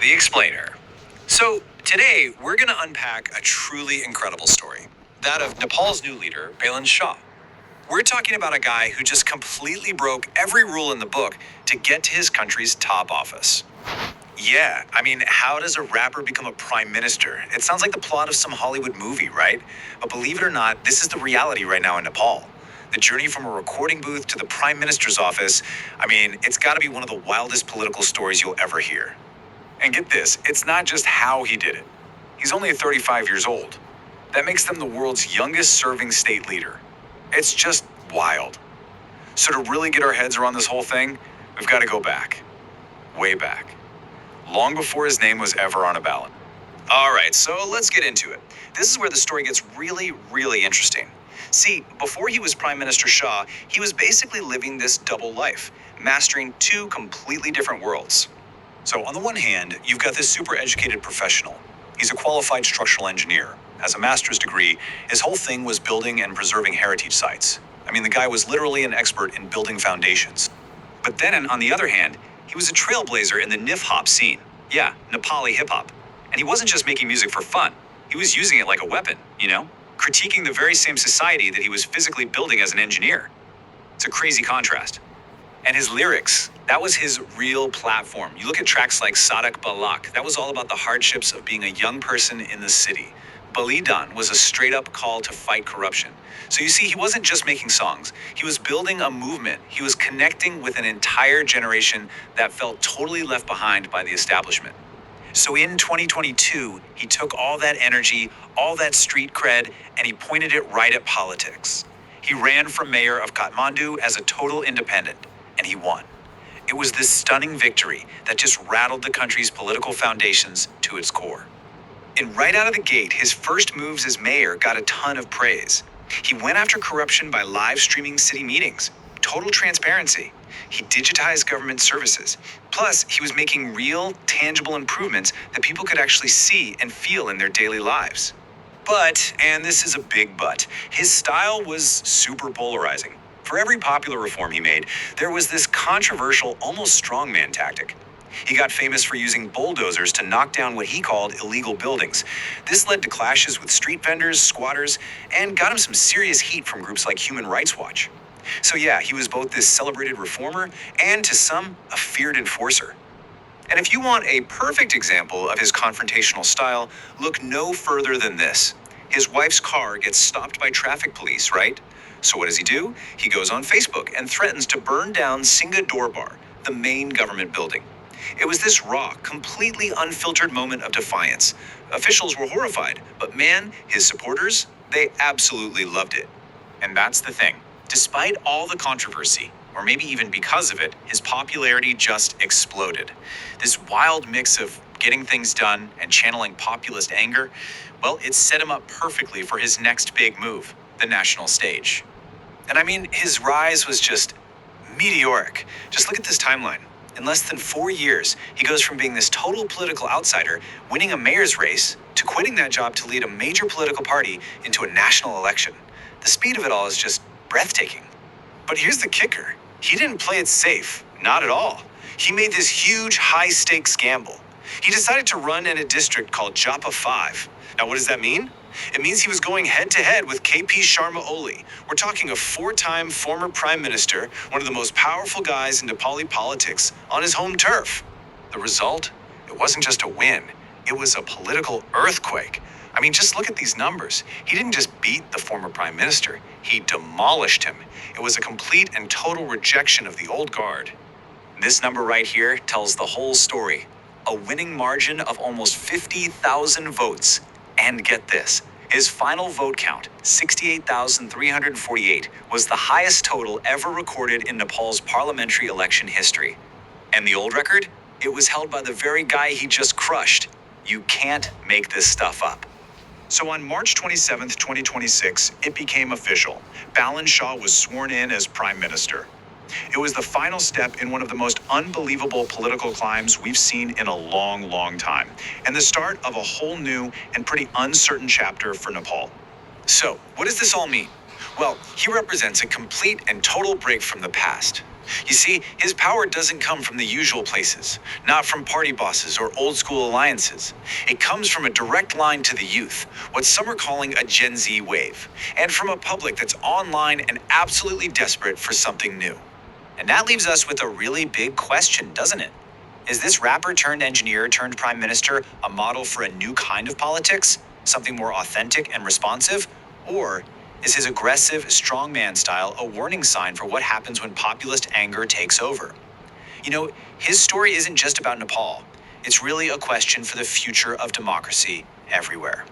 The Explainer. So, today we're going to unpack a truly incredible story, that of Nepal's new leader, Balen Shah. We're talking about a guy who just completely broke every rule in the book to get to his country's top office. Yeah, how does a rapper become a prime minister? It sounds like the plot of some Hollywood movie, right? But believe it or not, this is the reality right now in Nepal. The journey from a recording booth to the prime minister's office, it's got to be one of the wildest political stories you'll ever hear. And get this, it's not just how he did it. He's only 35 years old. That makes them the world's youngest serving state leader. It's just wild. So to really get our heads around this whole thing, we've got to go back. Way back. Long before his name was ever on a ballot. All right, so let's get into it. This is where the story gets really, really interesting. See, before he was Prime Minister Shah, he was basically living this double life, mastering two completely different worlds. So on the one hand, you've got this super educated professional. He's a qualified structural engineer. Has a master's degree. His whole thing was building and preserving heritage sites. The guy was literally an expert in building foundations. But then on the other hand, he was a trailblazer in the nif-hop scene. Yeah, Nepali hip-hop. And he wasn't just making music for fun. He was using it like a weapon, critiquing the very same society that he was physically building as an engineer. It's a crazy contrast. And his lyrics, that was his real platform. You look at tracks like Sadak Balak, that was all about the hardships of being a young person in the city. Balidan was a straight up call to fight corruption. So you see, he wasn't just making songs. He was building a movement. He was connecting with an entire generation that felt totally left behind by the establishment. So in 2022, he took all that energy, all that street cred, and he pointed it right at politics. He ran for mayor of Kathmandu as a total independent, and he won. It was this stunning victory that just rattled the country's political foundations to its core. And right out of the gate, his first moves as mayor got a ton of praise. He went after corruption by live streaming city meetings. Total transparency. He digitized government services. Plus, he was making real, tangible improvements that people could actually see and feel in their daily lives. But, and this is a big but, his style was super polarizing. For every popular reform he made, there was this controversial, almost strongman tactic. He got famous for using bulldozers to knock down what he called illegal buildings. This led to clashes with street vendors, squatters, and got him some serious heat from groups like Human Rights Watch. So yeah, he was both this celebrated reformer and, to some, a feared enforcer. And if you want a perfect example of his confrontational style, look no further than this. His wife's car gets stopped by traffic police, right? So what does he do? He goes on Facebook and threatens to burn down Singha Dorbar, the main government building. It was this raw, completely unfiltered moment of defiance. Officials were horrified, but man, his supporters, they absolutely loved it. And that's the thing. Despite all the controversy, or maybe even because of it, his popularity just exploded. This wild mix of getting things done and channeling populist anger, well, it set him up perfectly for his next big move, the national stage. And his rise was just meteoric. Just look at this timeline. In less than 4 years, he goes from being this total political outsider, winning a mayor's race, to quitting that job to lead a major political party into a national election. The speed of it all is just breathtaking. But here's the kicker. He didn't play it safe. Not at all. He made this huge, high-stakes gamble. He decided to run in a district called Japa 5. Now, what does that mean? It means he was going head-to-head with KP Sharma Oli. We're talking a 4-time former prime minister, one of the most powerful guys in Nepali politics, on his home turf. The result? It wasn't just a win. It was a political earthquake. Just look at these numbers. He didn't just beat the former prime minister. He demolished him. It was a complete and total rejection of the old guard. This number right here tells the whole story. A winning margin of almost 50,000 votes. And get this, his final vote count, 68,348, was the highest total ever recorded in Nepal's parliamentary election history. And the old record? It was held by the very guy he just crushed. You can't make this stuff up. So on March 27, 2026, it became official. Balen Shah was sworn in as prime minister. It was the final step in one of the most unbelievable political climbs we've seen in a long, long time, and the start of a whole new and pretty uncertain chapter for Nepal. So, what does this all mean? Well, he represents a complete and total break from the past. You see, his power doesn't come from the usual places, not from party bosses or old school alliances. It comes from a direct line to the youth, what some are calling a Gen Z wave, and from a public that's online and absolutely desperate for something new. And that leaves us with a really big question, doesn't it? Is this rapper turned engineer turned prime minister a model for a new kind of politics? Something more authentic and responsive? Or is his aggressive, strongman style a warning sign for what happens when populist anger takes over? You know, his story isn't just about Nepal. It's really a question for the future of democracy everywhere.